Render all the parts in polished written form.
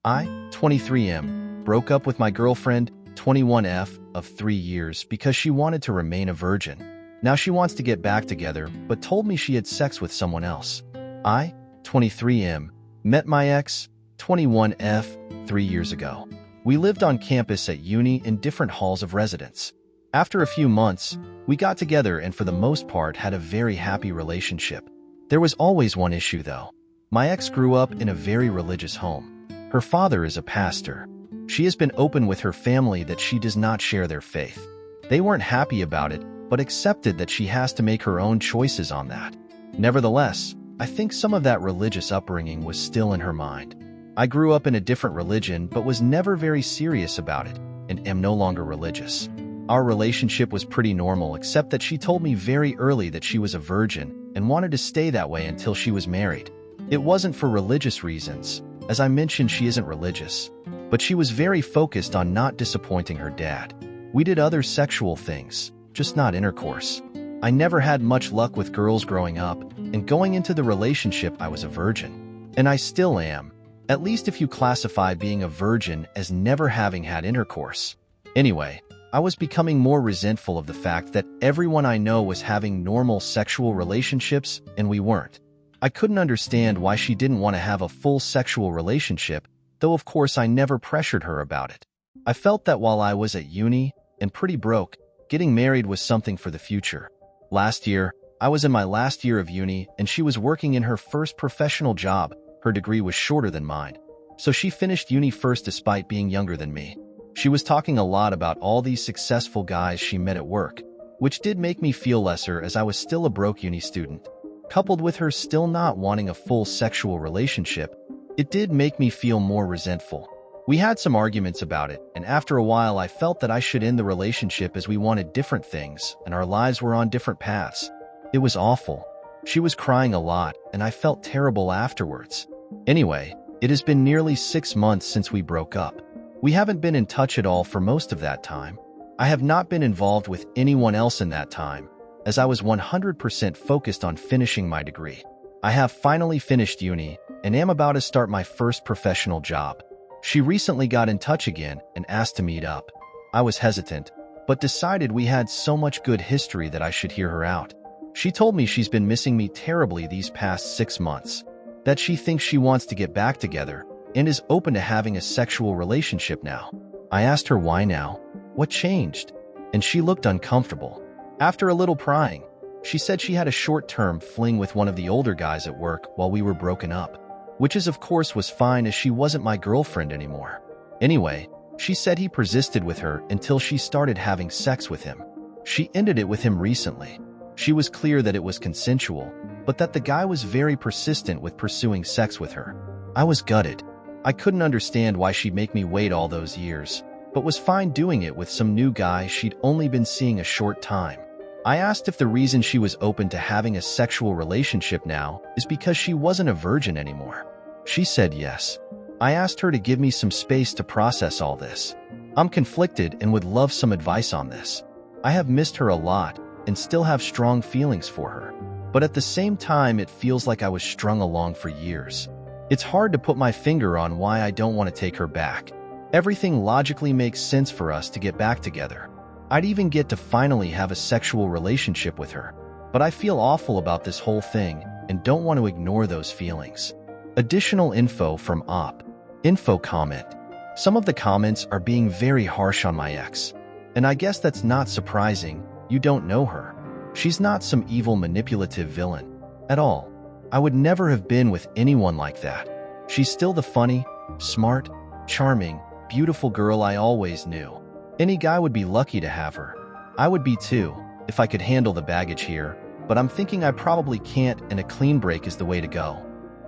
I, 23M, broke up with my girlfriend, 21F, of 3 years because she wanted to remain a virgin. Now she wants to get back together, but told me she had sex with someone else. I, 23M, met my ex, 21F, 3 years ago. We lived on campus at uni in different halls of residence. After a few months, we got together and for the most part had a very happy relationship. There was always one issue though. My ex grew up in a very religious home. Her father is a pastor. She has been open with her family that she does not share their faith. They weren't happy about it, but accepted that she has to make her own choices on that. Nevertheless, I think some of that religious upbringing was still in her mind. I grew up in a different religion but was never very serious about it and am no longer religious. Our relationship was pretty normal except that she told me very early that she was a virgin and wanted to stay that way until she was married. It wasn't for religious reasons. As I mentioned, she isn't religious, but she was very focused on not disappointing her dad. We did other sexual things, just not intercourse. I never had much luck with girls growing up, and going into the relationship I was a virgin. And I still am, at least if you classify being a virgin as never having had intercourse. Anyway, I was becoming more resentful of the fact that everyone I know was having normal sexual relationships and we weren't. I couldn't understand why she didn't want to have a full sexual relationship, though of course I never pressured her about it. I felt that while I was at uni and pretty broke, getting married was something for the future. Last year, I was in my last year of uni and she was working in her first professional job. Her degree was shorter than mine, so she finished uni first despite being younger than me. She was talking a lot about all these successful guys she met at work, which did make me feel lesser as I was still a broke uni student. Coupled with her still not wanting a full sexual relationship, it did make me feel more resentful. We had some arguments about it, and after a while I felt that I should end the relationship as we wanted different things and our lives were on different paths. It was awful. She was crying a lot, and I felt terrible afterwards. Anyway, it has been nearly 6 months since we broke up. We haven't been in touch at all for most of that time. I have not been involved with anyone else in that time, as I was 100% focused on finishing my degree. I have finally finished uni and am about to start my first professional job. She recently got in touch again and asked to meet up. I was hesitant, but decided we had so much good history that I should hear her out. She told me she's been missing me terribly these past 6 months, that she thinks she wants to get back together and is open to having a sexual relationship now. I asked her why now, what changed, and she looked uncomfortable. After a little prying, she said she had a short-term fling with one of the older guys at work while we were broken up, which is of course was fine as she wasn't my girlfriend anymore. Anyway, she said he persisted with her until she started having sex with him. She ended it with him recently. She was clear that it was consensual, but that the guy was very persistent with pursuing sex with her. I was gutted. I couldn't understand why she'd make me wait all those years, but was fine doing it with some new guy she'd only been seeing a short time. I asked if the reason she was open to having a sexual relationship now is because she wasn't a virgin anymore. She said yes. I asked her to give me some space to process all this. I'm conflicted and would love some advice on this. I have missed her a lot and still have strong feelings for her, but at the same time it feels like I was strung along for years. It's hard to put my finger on why I don't want to take her back. Everything logically makes sense for us to get back together. I'd even get to finally have a sexual relationship with her, but I feel awful about this whole thing and don't want to ignore those feelings. Additional info from op. Info comment. Some of the comments are being very harsh on my ex, and I guess that's not surprising. You don't know her. She's not some evil manipulative villain at all. I would never have been with anyone like that. She's still the funny, smart, charming, beautiful girl I always knew. Any guy would be lucky to have her. I would be too, if I could handle the baggage here, but I'm thinking I probably can't and a clean break is the way to go.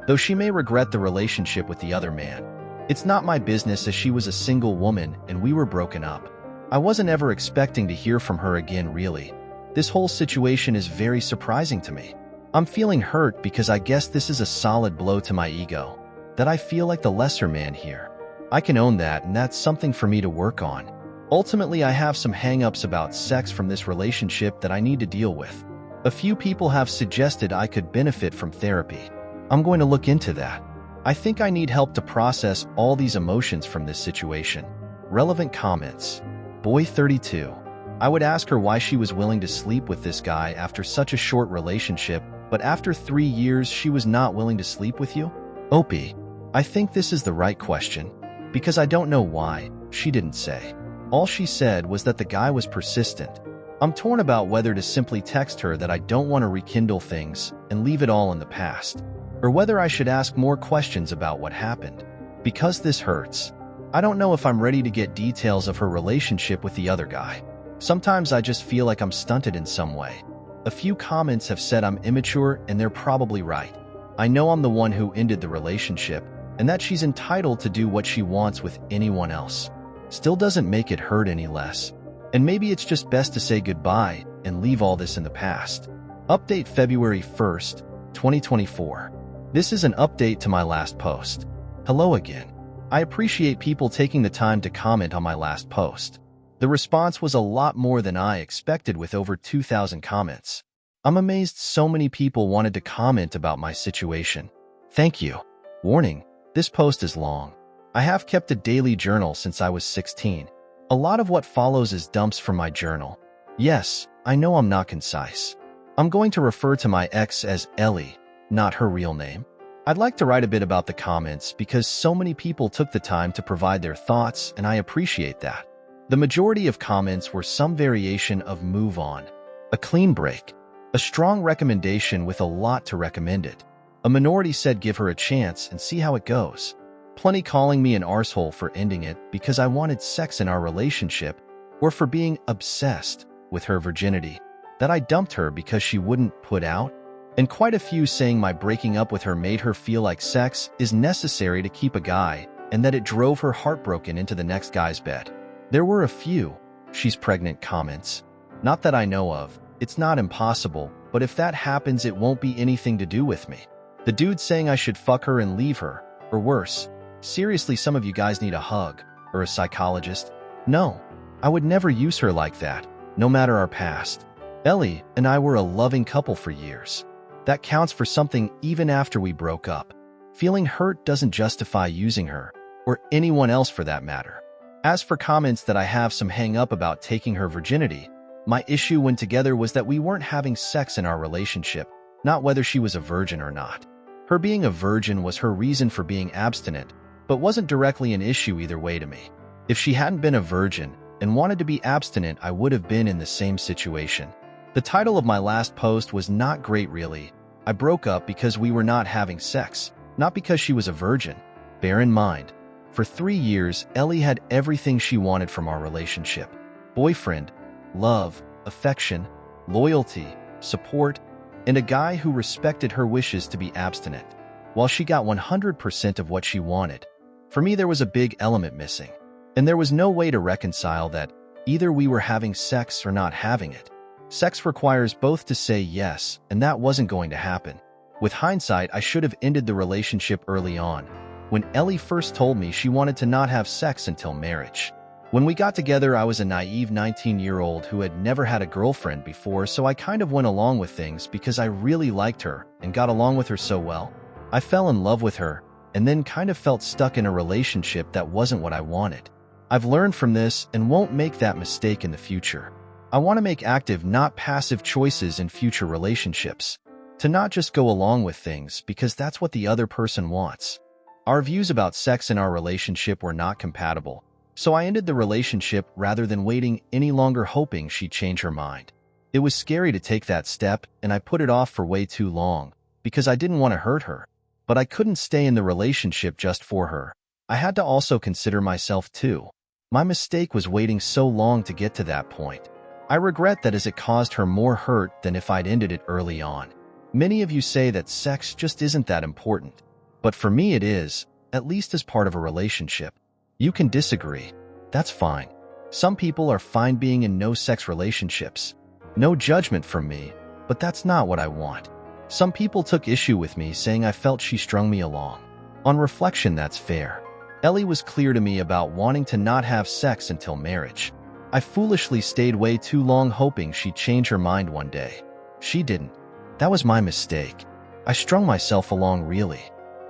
Though she may regret the relationship with the other man. It's not my business as she was a single woman and we were broken up. I wasn't ever expecting to hear from her again really. This whole situation is very surprising to me. I'm feeling hurt because I guess this is a solid blow to my ego, that I feel like the lesser man here. I can own that and that's something for me to work on. Ultimately, I have some hang-ups about sex from this relationship that I need to deal with. A few people have suggested I could benefit from therapy. I'm going to look into that. I think I need help to process all these emotions from this situation. Relevant comments. Boy 32. I would ask her why she was willing to sleep with this guy after such a short relationship, but after 3 years she was not willing to sleep with you? Opie. I think this is the right question, because I don't know why. She didn't say. All she said was that the guy was persistent. I'm torn about whether to simply text her that I don't want to rekindle things and leave it all in the past, or whether I should ask more questions about what happened. Because this hurts. I don't know if I'm ready to get details of her relationship with the other guy. Sometimes I just feel like I'm stunted in some way. A few comments have said I'm immature, and they're probably right. I know I'm the one who ended the relationship, and that she's entitled to do what she wants with anyone else. Still doesn't make it hurt any less. And maybe it's just best to say goodbye and leave all this in the past. Update February 1st, 2024. This is an update to my last post. Hello again. I appreciate people taking the time to comment on my last post. The response was a lot more than I expected, with over 2,000 comments. I'm amazed so many people wanted to comment about my situation. Thank you. Warning, this post is long. I have kept a daily journal since I was 16. A lot of what follows is dumps from my journal. Yes, I know I'm not concise. I'm going to refer to my ex as Ellie, not her real name. I'd like to write a bit about the comments because so many people took the time to provide their thoughts, and I appreciate that. The majority of comments were some variation of move on, a clean break, a strong recommendation with a lot to recommend it. A minority said give her a chance and see how it goes. Plenty calling me an arsehole for ending it because I wanted sex in our relationship, or for being obsessed with her virginity, that I dumped her because she wouldn't put out, and quite a few saying my breaking up with her made her feel like sex is necessary to keep a guy, and that it drove her heartbroken into the next guy's bed. There were a few "she's pregnant" comments. Not that I know of. It's not impossible, but if that happens, it won't be anything to do with me. The dude saying I should fuck her and leave her, or worse. Seriously, some of you guys need a hug, or a psychologist. No, I would never use her like that, no matter our past. Ellie and I were a loving couple for years. That counts for something even after we broke up. Feeling hurt doesn't justify using her, or anyone else for that matter. As for comments that I have some hang up about taking her virginity, my issue when together was that we weren't having sex in our relationship, not whether she was a virgin or not. Her being a virgin was her reason for being abstinent, but wasn't directly an issue either way to me. If she hadn't been a virgin and wanted to be abstinent, I would have been in the same situation. The title of my last post was not great really. I broke up because we were not having sex, not because she was a virgin. Bear in mind, for 3 years, Ellie had everything she wanted from our relationship. Boyfriend, love, affection, loyalty, support, and a guy who respected her wishes to be abstinent. While she got 100% of what she wanted, for me there was a big element missing. And there was no way to reconcile that. Either we were having sex or not having it. Sex requires both to say yes, and that wasn't going to happen. With hindsight, I should have ended the relationship early on, when Ellie first told me she wanted to not have sex until marriage. When we got together, I was a naive 19-year-old who had never had a girlfriend before, so I kind of went along with things because I really liked her and got along with her so well. I fell in love with her, and then kind of felt stuck in a relationship that wasn't what I wanted. I've learned from this and won't make that mistake in the future. I want to make active, not passive choices in future relationships. To not just go along with things because that's what the other person wants. Our views about sex in our relationship were not compatible, so I ended the relationship rather than waiting any longer hoping she'd change her mind. It was scary to take that step, and I put it off for way too long because I didn't want to hurt her. But I couldn't stay in the relationship just for her. I had to also consider myself too. My mistake was waiting so long to get to that point. I regret that, as it caused her more hurt than if I'd ended it early on. Many of you say that sex just isn't that important. But for me it is, at least as part of a relationship. You can disagree. That's fine. Some people are fine being in no-sex relationships. No judgment from me, but that's not what I want. Some people took issue with me, saying I felt she strung me along. On reflection, that's fair. Ellie was clear to me about wanting to not have sex until marriage. I foolishly stayed way too long hoping she'd change her mind one day. She didn't. That was my mistake. I strung myself along really.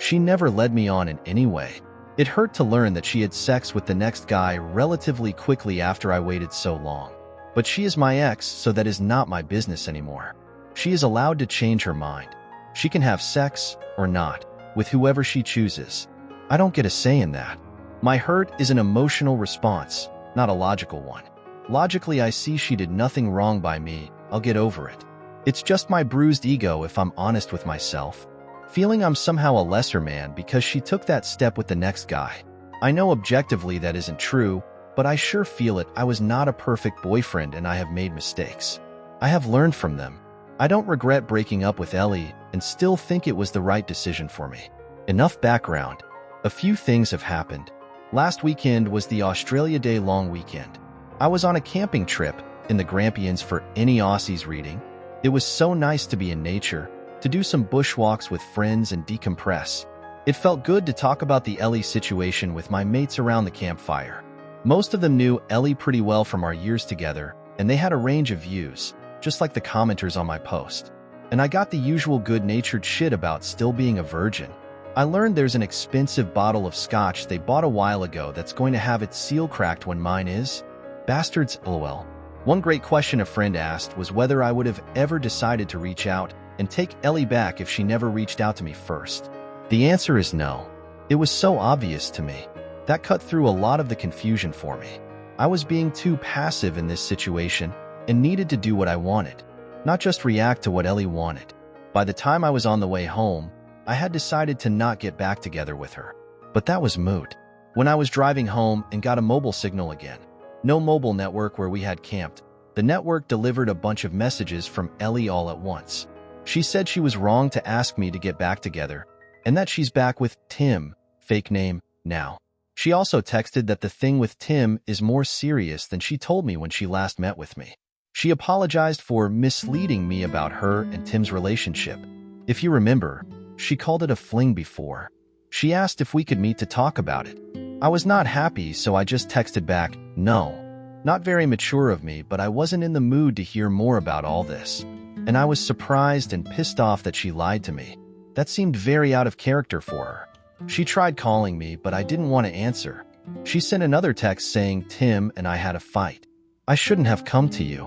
She never led me on in any way. It hurt to learn that she had sex with the next guy relatively quickly after I waited so long. But she is my ex, so that is not my business anymore. She is allowed to change her mind. She can have sex, or not, with whoever she chooses. I don't get a say in that. My hurt is an emotional response, not a logical one. Logically, I see she did nothing wrong by me. I'll get over it. It's just my bruised ego if I'm honest with myself. Feeling I'm somehow a lesser man because she took that step with the next guy. I know objectively that isn't true, but I sure feel it. I was not a perfect boyfriend and I have made mistakes. I have learned from them. I don't regret breaking up with Ellie and still think it was the right decision for me. Enough background. A few things have happened. Last weekend was the Australia Day long weekend. I was on a camping trip in the Grampians for any Aussies reading. It was so nice to be in nature, to do some bushwalks with friends and decompress. It felt good to talk about the Ellie situation with my mates around the campfire. Most of them knew Ellie pretty well from our years together, and they had a range of views, just like the commenters on my post. And I got the usual good-natured shit about still being a virgin. I learned there's an expensive bottle of scotch they bought a while ago that's going to have its seal cracked when mine is. Bastards, lol. One great question a friend asked was whether I would have ever decided to reach out and take Ellie back if she never reached out to me first. The answer is no. It was so obvious to me. That cut through a lot of the confusion for me. I was being too passive in this situation and needed to do what I wanted, not just react to what Ellie wanted. By the time I was on the way home, I had decided to not get back together with her. But that was moot. When I was driving home and got a mobile signal again, no mobile network where we had camped, the network delivered a bunch of messages from Ellie all at once. She said she was wrong to ask me to get back together, and that she's back with Tim, fake name, now. She also texted that the thing with Tim is more serious than she told me when she last met with me. She apologized for misleading me about her and Tim's relationship. If you remember, she called it a fling before. She asked if we could meet to talk about it. I was not happy, so I just texted back, no. Not very mature of me, but I wasn't in the mood to hear more about all this. And I was surprised and pissed off that she lied to me. That seemed very out of character for her. She tried calling me, but I didn't want to answer. She sent another text saying Tim and I had a fight. I shouldn't have come to you.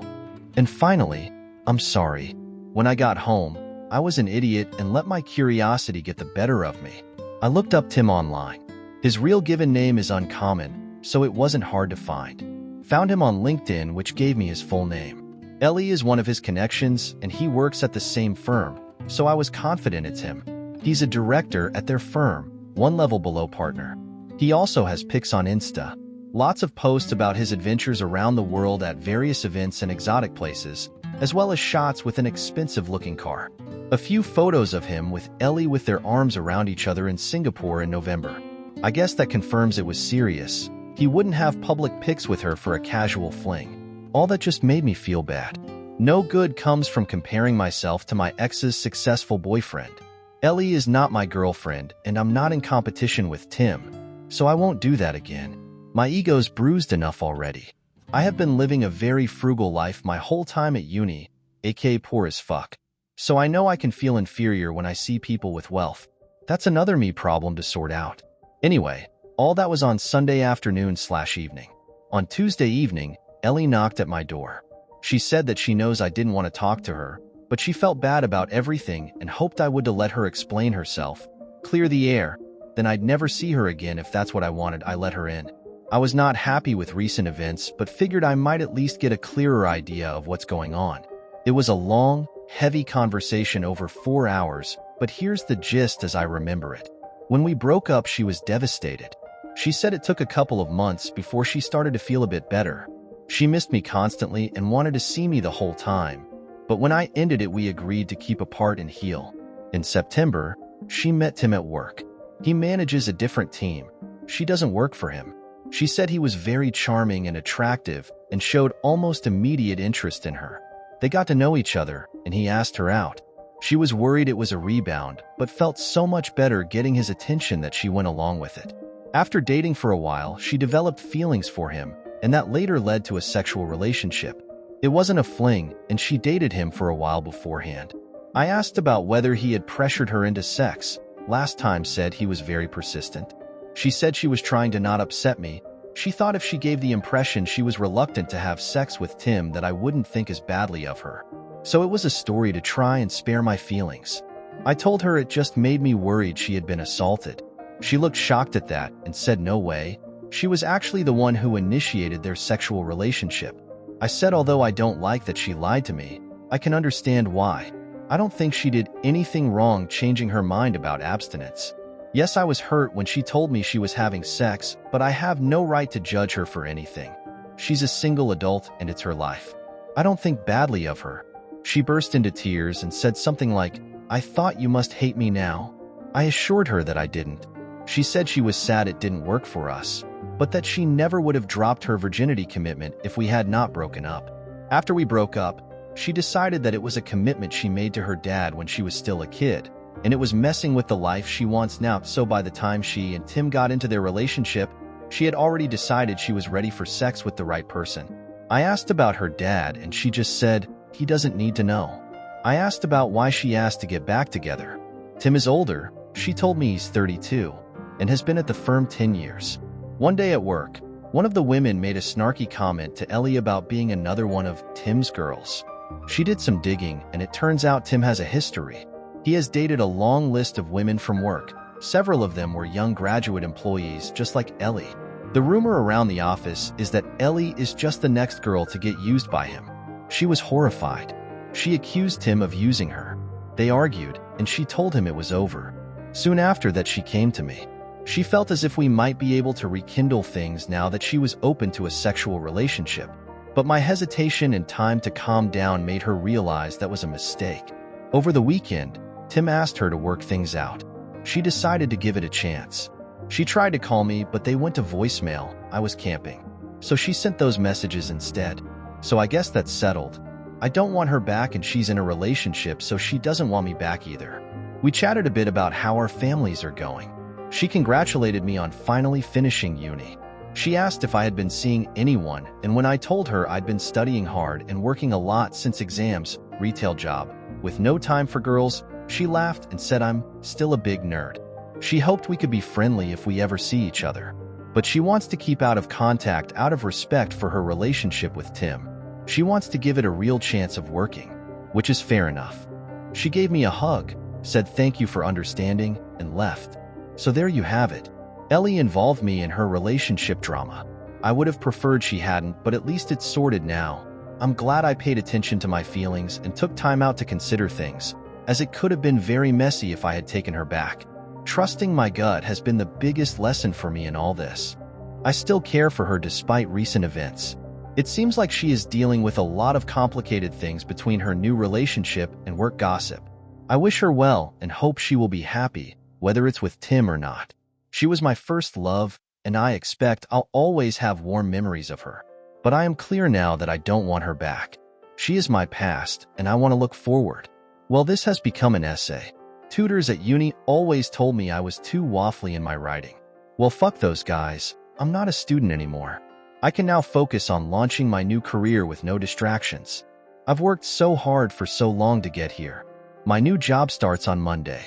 And finally, I'm sorry. When I got home, I was an idiot and let my curiosity get the better of me. I looked up Tim online. His real given name is uncommon, so it wasn't hard to find. Found him on LinkedIn, which gave me his full name. Ellie is one of his connections, and he works at the same firm, so I was confident it's him. He's a director at their firm, one level below partner. He also has pics on Insta. Lots of posts about his adventures around the world at various events and exotic places, as well as shots with an expensive-looking car. A few photos of him with Ellie with their arms around each other in Singapore in November. I guess that confirms it was serious. He wouldn't have public pics with her for a casual fling. All that just made me feel bad. No good comes from comparing myself to my ex's successful boyfriend. Ellie is not my girlfriend, and I'm not in competition with Tim, so I won't do that again. My ego's bruised enough already. I have been living a very frugal life my whole time at uni, aka poor as fuck. So I know I can feel inferior when I see people with wealth. That's another me problem to sort out. Anyway, all that was on Sunday afternoon/evening. On Tuesday evening, Ellie knocked at my door. She said that she knows I didn't want to talk to her, but she felt bad about everything and hoped I would to let her explain herself, clear the air, then I'd never see her again if that's what I wanted. I let her in. I was not happy with recent events, but figured I might at least get a clearer idea of what's going on. It was a long, heavy conversation over 4 hours, but here's the gist as I remember it. When we broke up, she was devastated. She said it took a couple of months before she started to feel a bit better. She missed me constantly and wanted to see me the whole time. But when I ended it, we agreed to keep apart and heal. In September, she met Tim at work. He manages a different team. She doesn't work for him. She said he was very charming and attractive and showed almost immediate interest in her. They got to know each other, and he asked her out. She was worried it was a rebound, but felt so much better getting his attention that she went along with it. After dating for a while, she developed feelings for him, and that later led to a sexual relationship. It wasn't a fling, and she dated him for a while beforehand. I asked about whether he had pressured her into sex, last time said he was very persistent. She said she was trying to not upset me. She thought if she gave the impression she was reluctant to have sex with Tim that I wouldn't think as badly of her. So it was a story to try and spare my feelings. I told her it just made me worried she had been assaulted. She looked shocked at that and said no way. She was actually the one who initiated their sexual relationship. I said although I don't like that she lied to me, I can understand why. I don't think she did anything wrong changing her mind about abstinence. Yes, I was hurt when she told me she was having sex, but I have no right to judge her for anything. She's a single adult and it's her life. I don't think badly of her. She burst into tears and said something like, "I thought you must hate me now." I assured her that I didn't. She said she was sad it didn't work for us, but that she never would have dropped her virginity commitment if we had not broken up. After we broke up, she decided that it was a commitment she made to her dad when she was still a kid, and it was messing with the life she wants now. So by the time she and Tim got into their relationship, she had already decided she was ready for sex with the right person. I asked about her dad and she just said, "He doesn't need to know." I asked about why she asked to get back together. Tim is older. She told me he's 32 and has been at the firm 10 years. One day at work, one of the women made a snarky comment to Ellie about being another one of Tim's girls. She did some digging, and it turns out Tim has a history. He has dated a long list of women from work. Several of them were young graduate employees, just like Ellie. The rumor around the office is that Ellie is just the next girl to get used by him. She was horrified. She accused Tim of using her. They argued, and she told him it was over. Soon after that, she came to me. She felt as if we might be able to rekindle things now that she was open to a sexual relationship. But my hesitation and time to calm down made her realize that was a mistake. Over the weekend, Tim asked her to work things out. She decided to give it a chance. She tried to call me, but they went to voicemail. I was camping. So she sent those messages instead. So I guess that's settled. I don't want her back and she's in a relationship, so she doesn't want me back either. We chatted a bit about how our families are going. She congratulated me on finally finishing uni. She asked if I had been seeing anyone, and when I told her I'd been studying hard and working a lot since exams, retail job, with no time for girls, she laughed and said I'm still a big nerd. She hoped we could be friendly if we ever see each other, but she wants to keep out of contact out of respect for her relationship with Tim. She wants to give it a real chance of working, which is fair enough. She gave me a hug, said thank you for understanding, and left. So there you have it. Ellie involved me in her relationship drama. I would have preferred she hadn't, but at least it's sorted now. I'm glad I paid attention to my feelings and took time out to consider things, as it could have been very messy if I had taken her back. Trusting my gut has been the biggest lesson for me in all this. I still care for her despite recent events. It seems like she is dealing with a lot of complicated things between her new relationship and work gossip. I wish her well and hope she will be happy, whether it's with Tim or not. She was my first love, and I expect I'll always have warm memories of her. But I am clear now that I don't want her back. She is my past, and I want to look forward. Well, this has become an essay. Tutors at uni always told me I was too waffly in my writing. Well, fuck those guys. I'm not a student anymore. I can now focus on launching my new career with no distractions. I've worked so hard for so long to get here. My new job starts on Monday.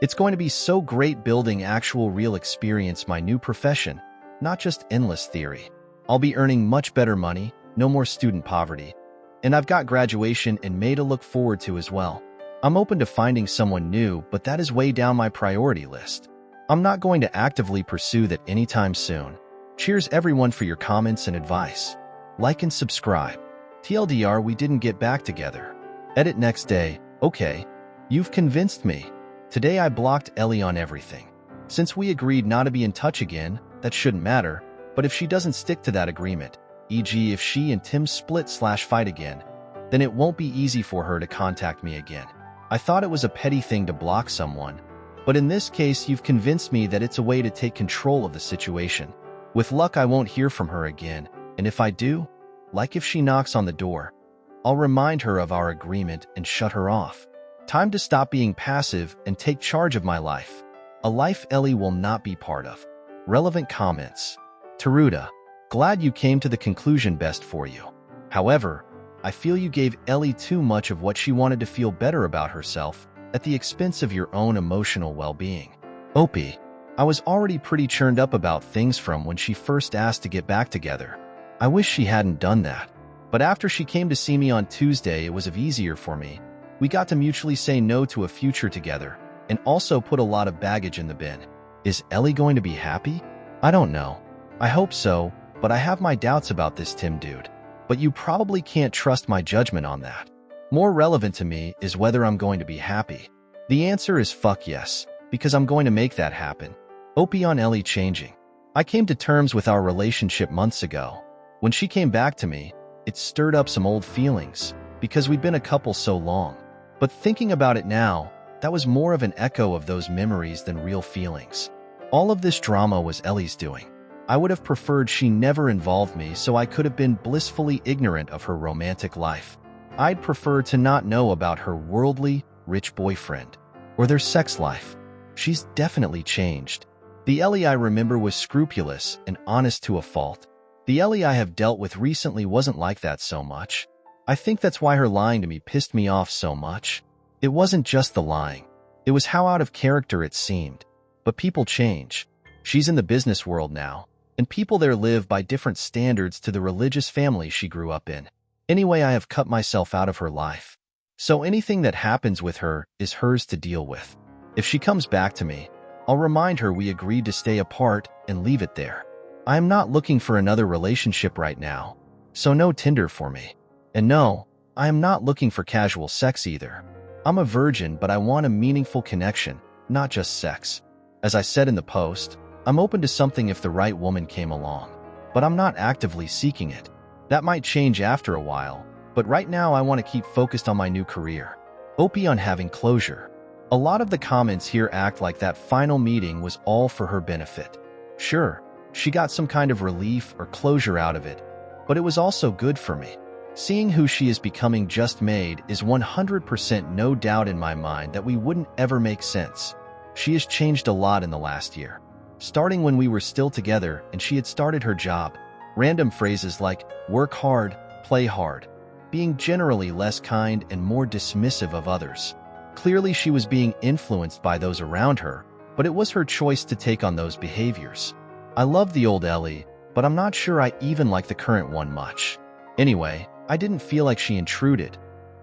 It's going to be so great building actual real experience, my new profession, not just endless theory. I'll be earning much better money, no more student poverty, and I've got graduation in May to look forward to as well. I'm open to finding someone new, but that is way down my priority list. I'm not going to actively pursue that anytime soon. Cheers everyone for your comments and advice. Like and subscribe. TLDR, we didn't get back together. Edit next day. Okay. You've convinced me. Today I blocked Ellie on everything. Since we agreed not to be in touch again, that shouldn't matter, but if she doesn't stick to that agreement, e.g. if she and Tim split/fight again, then it won't be easy for her to contact me again. I thought it was a petty thing to block someone, but in this case you've convinced me that it's a way to take control of the situation. With luck I won't hear from her again, and if I do, like if she knocks on the door, I'll remind her of our agreement and shut her off. Time to stop being passive and take charge of my life. A life Ellie will not be part of. Relevant comments. Taruda, glad you came to the conclusion best for you. However, I feel you gave Ellie too much of what she wanted to feel better about herself at the expense of your own emotional well-being. Opie, I was already pretty churned up about things from when she first asked to get back together. I wish she hadn't done that. But after she came to see me on Tuesday, it was easier for me. We got to mutually say no to a future together, and also put a lot of baggage in the bin. Is Ellie going to be happy? I don't know. I hope so, but I have my doubts about this Tim dude. But you probably can't trust my judgment on that. More relevant to me is whether I'm going to be happy. The answer is fuck yes, because I'm going to make that happen. Opie on Ellie changing. I came to terms with our relationship months ago. When she came back to me, it stirred up some old feelings, because we'd been a couple so long. But thinking about it now, that was more of an echo of those memories than real feelings. All of this drama was Ellie's doing. I would have preferred she never involved me so I could have been blissfully ignorant of her romantic life. I'd prefer to not know about her worldly, rich boyfriend, or their sex life. She's definitely changed. The Ellie I remember was scrupulous and honest to a fault. The Ellie I have dealt with recently wasn't like that so much. I think that's why her lying to me pissed me off so much. It wasn't just the lying. It was how out of character it seemed. But people change. She's in the business world now, and people there live by different standards to the religious family she grew up in. Anyway, I have cut myself out of her life. So anything that happens with her is hers to deal with. If she comes back to me, I'll remind her we agreed to stay apart and leave it there. I am not looking for another relationship right now, so no Tinder for me. And no, I am not looking for casual sex either. I'm a virgin, but I want a meaningful connection, not just sex. As I said in the post, I'm open to something if the right woman came along, but I'm not actively seeking it. That might change after a while, but right now I want to keep focused on my new career. Opie on having closure. A lot of the comments here act like that final meeting was all for her benefit. Sure, she got some kind of relief or closure out of it, but it was also good for me. Seeing who she is becoming just made is 100% no doubt in my mind that we wouldn't ever make sense. She has changed a lot in the last year. Starting when we were still together and she had started her job. Random phrases like work hard, play hard. Being generally less kind and more dismissive of others. Clearly she was being influenced by those around her, but it was her choice to take on those behaviors. I love the old Ellie, but I'm not sure I even like the current one much. Anyway, I didn't feel like she intruded.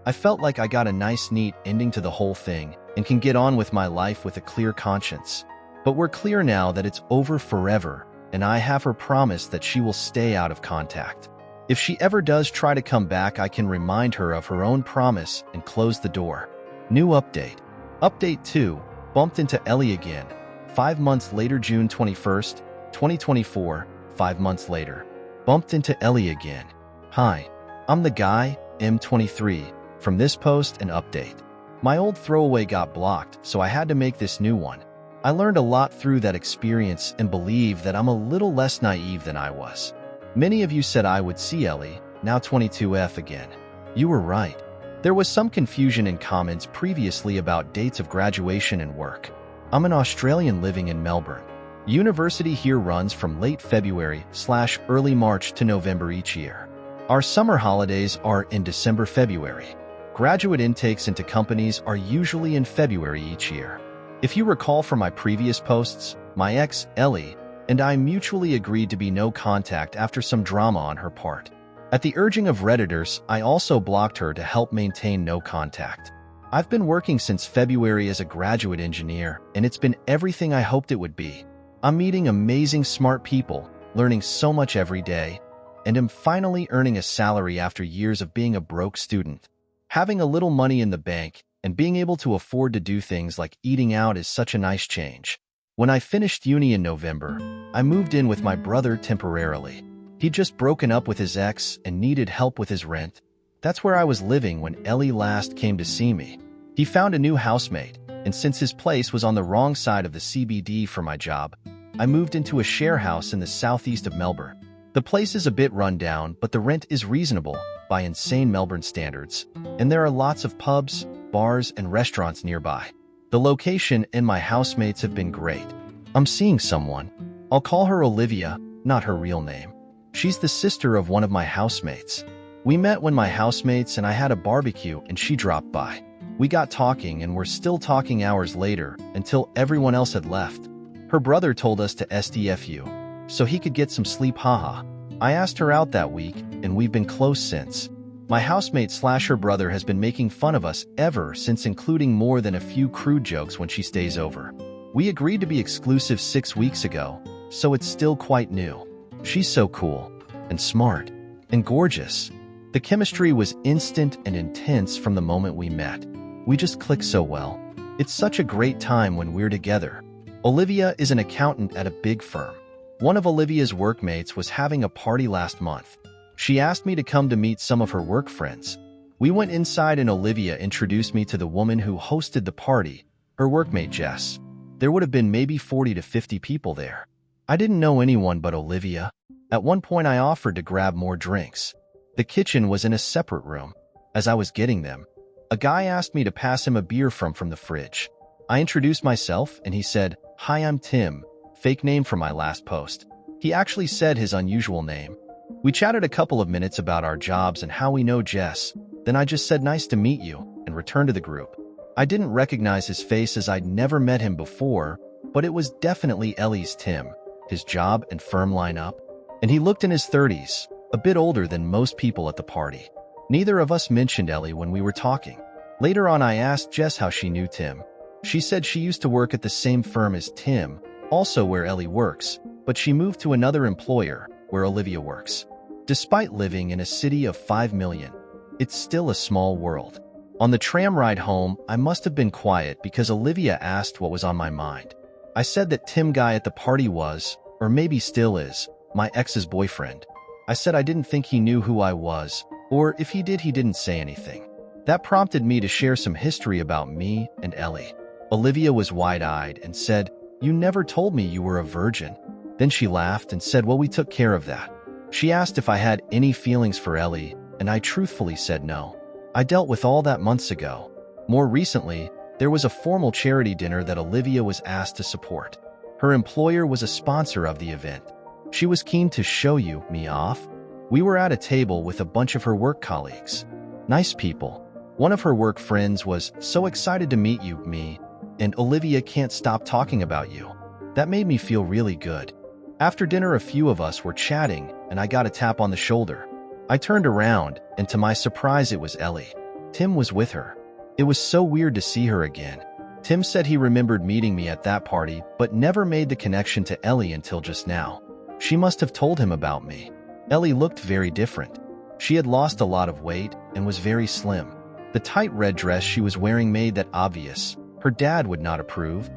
I felt like I got a nice neat ending to the whole thing and can get on with my life with a clear conscience. But we're clear now that it's over forever, and I have her promise that she will stay out of contact. If she ever does try to come back, I can remind her of her own promise and close the door. New update. Update 2. Bumped into Ellie again. 5 months later, June 21st, 2024. 5 months later. Bumped into Ellie again. Hi. I'm the guy, M23, from this post and update. My old throwaway got blocked, so I had to make this new one. I learned a lot through that experience and believe that I'm a little less naive than I was. Many of you said I would see Ellie, now 22F again. You were right. There was some confusion in comments previously about dates of graduation and work. I'm an Australian living in Melbourne. University here runs from late February/early March to November each year. Our summer holidays are in December-February. Graduate intakes into companies are usually in February each year. If you recall from my previous posts, my ex, Ellie, and I mutually agreed to be no contact after some drama on her part. At the urging of Redditors, I also blocked her to help maintain no contact. I've been working since February as a graduate engineer, and it's been everything I hoped it would be. I'm meeting amazing smart people, learning so much every day, and am finally earning a salary after years of being a broke student. Having a little money in the bank and being able to afford to do things like eating out is such a nice change. When I finished uni in November, I moved in with my brother temporarily. He'd just broken up with his ex and needed help with his rent. That's where I was living when Ellie last came to see me. He found a new housemate, and since his place was on the wrong side of the CBD for my job, I moved into a share house in the southeast of Melbourne. The place is a bit run down, but the rent is reasonable by insane Melbourne standards, and there are lots of pubs, bars, and restaurants nearby. The location and my housemates have been great. I'm seeing someone. I'll call her Olivia, not her real name. She's the sister of one of my housemates. We met when my housemates and I had a barbecue and she dropped by. We got talking and were still talking hours later until everyone else had left. Her brother told us to SDFU so he could get some sleep, haha. I asked her out that week and we've been close since. My housemate / her brother has been making fun of us ever since, including more than a few crude jokes when she stays over. We agreed to be exclusive 6 weeks ago, so it's still quite new. She's so cool and smart and gorgeous. The chemistry was instant and intense from the moment we met. We just click so well. It's such a great time when we're together. Olivia is an accountant at a big firm. One of Olivia's workmates was having a party last month. She asked me to come to meet some of her work friends. We went inside and Olivia introduced me to the woman who hosted the party, her workmate Jess. There would have been maybe 40 to 50 people there. I didn't know anyone but Olivia. At one point I offered to grab more drinks. The kitchen was in a separate room. As I was getting them, a guy asked me to pass him a beer from the fridge. I introduced myself and he said, "Hi, I'm Tim," fake name from my last post. He actually said his unusual name. We chatted a couple of minutes about our jobs and how we know Jess. Then I just said, "Nice to meet you," and returned to the group. I didn't recognize his face as I'd never met him before, but it was definitely Ellie's Tim. His job and firm line up. And he looked in his 30s, a bit older than most people at the party. Neither of us mentioned Ellie when we were talking. Later on I asked Jess how she knew Tim. She said she used to work at the same firm as Tim, also where Ellie works, but she moved to another employer, where Olivia works. Despite living in a city of 5 million, it's still a small world. On the tram ride home, I must have been quiet because Olivia asked what was on my mind. I said that Tim guy at the party was, or maybe still is, my ex's boyfriend. I said I didn't think he knew who I was, or if he did, he didn't say anything. That prompted me to share some history about me and Ellie. Olivia was wide-eyed and said, "You never told me you were a virgin." Then she laughed and said, "Well, we took care of that." She asked if I had any feelings for Ellie, and I truthfully said no. I dealt with all that months ago. More recently, there was a formal charity dinner that Olivia was asked to support. Her employer was a sponsor of the event. She was keen to show me off. We were at a table with a bunch of her work colleagues. Nice people. One of her work friends was so excited to meet me, and Olivia can't stop talking about you. That made me feel really good. After dinner, a few of us were chatting, and I got a tap on the shoulder. I turned around, and to my surprise, it was Ellie. Tim was with her. It was so weird to see her again. Tim said he remembered meeting me at that party, but never made the connection to Ellie until just now. She must have told him about me. Ellie looked very different. She had lost a lot of weight and was very slim. The tight red dress she was wearing made that obvious. Her dad would not approve.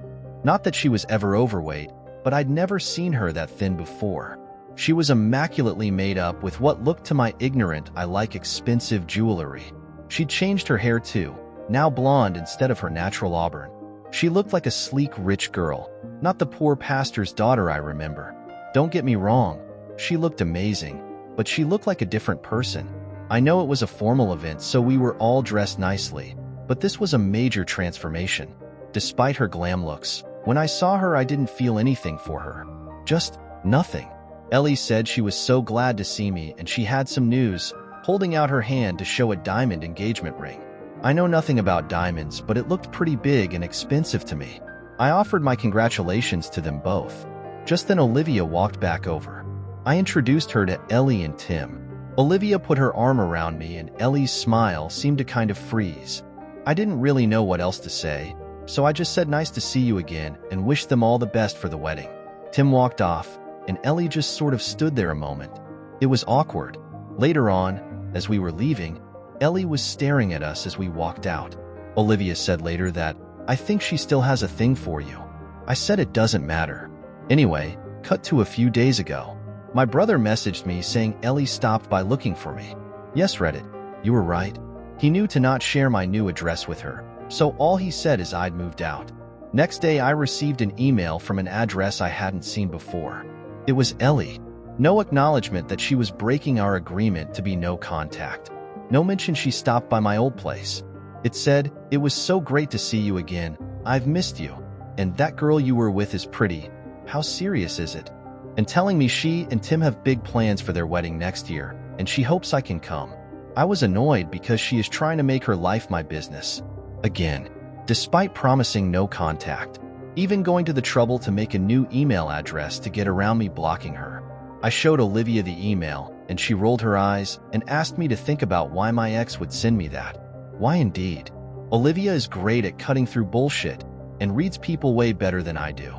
Not that she was ever overweight, but I'd never seen her that thin before. She was immaculately made up with what looked to my ignorant eye like expensive jewelry. She'd changed her hair too, now blonde instead of her natural auburn. She looked like a sleek, rich girl, not the poor pastor's daughter I remember. Don't get me wrong, she looked amazing, but she looked like a different person. I know it was a formal event, so we were all dressed nicely, but this was a major transformation. Despite her glam looks, when I saw her, I didn't feel anything for her. Just nothing. Ellie said she was so glad to see me and she had some news, holding out her hand to show a diamond engagement ring. I know nothing about diamonds, but it looked pretty big and expensive to me. I offered my congratulations to them both. Just then Olivia walked back over. I introduced her to Ellie and Tim. Olivia put her arm around me and Ellie's smile seemed to kind of freeze. I didn't really know what else to say, so I just said nice to see you again and wished them all the best for the wedding. Tim walked off, and Ellie just sort of stood there a moment. It was awkward. Later on, as we were leaving, Ellie was staring at us as we walked out. Olivia said later that, "I think she still has a thing for you." I said it doesn't matter. Anyway, cut to a few days ago. My brother messaged me saying Ellie stopped by looking for me. Yes, Reddit, you were right. He knew to not share my new address with her, so all he said is I'd moved out. Next day, I received an email from an address I hadn't seen before. It was Ellie. No acknowledgement that she was breaking our agreement to be no contact. No mention she stopped by my old place. It said, "It was so great to see you again. I've missed you. And that girl you were with is pretty. How serious is it?" And telling me she and Tim have big plans for their wedding next year, and she hopes I can come. I was annoyed because she is trying to make her life my business. Again, despite promising no contact, even going to the trouble to make a new email address to get around me blocking her. I showed Olivia the email, and she rolled her eyes and asked me to think about why my ex would send me that. Why indeed? Olivia is great at cutting through bullshit and reads people way better than I do.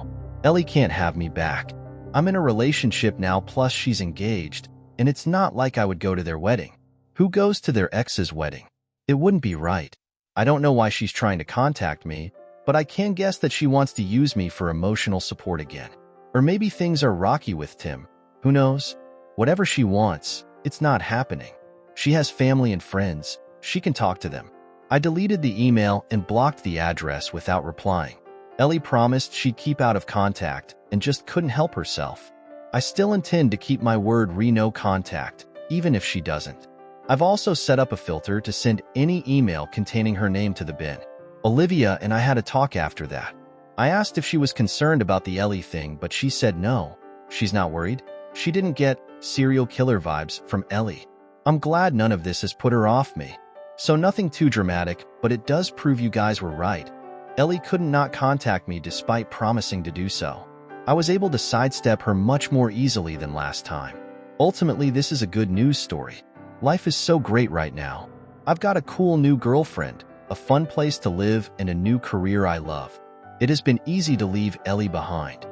Ellie can't have me back. I'm in a relationship now, plus she's engaged, and it's not like I would go to their wedding. Who goes to their ex's wedding? It wouldn't be right. I don't know why she's trying to contact me, but I can guess that she wants to use me for emotional support again. Or maybe things are rocky with Tim. Who knows? Whatever she wants, it's not happening. She has family and friends. She can talk to them. I deleted the email and blocked the address without replying. Ellie promised she'd keep out of contact and just couldn't help herself. I still intend to keep my word no contact, even if she doesn't. I've also set up a filter to send any email containing her name to the bin. Olivia and I had a talk after that. I asked if she was concerned about the Ellie thing, but she said no. She's not worried. She didn't get serial killer vibes from Ellie. I'm glad none of this has put her off me. So nothing too dramatic, but it does prove you guys were right. Ellie couldn't not contact me despite promising to do so. I was able to sidestep her much more easily than last time. Ultimately, this is a good news story. Life is so great right now. I've got a cool new girlfriend, a fun place to live, and a new career I love. It has been easy to leave Ellie behind.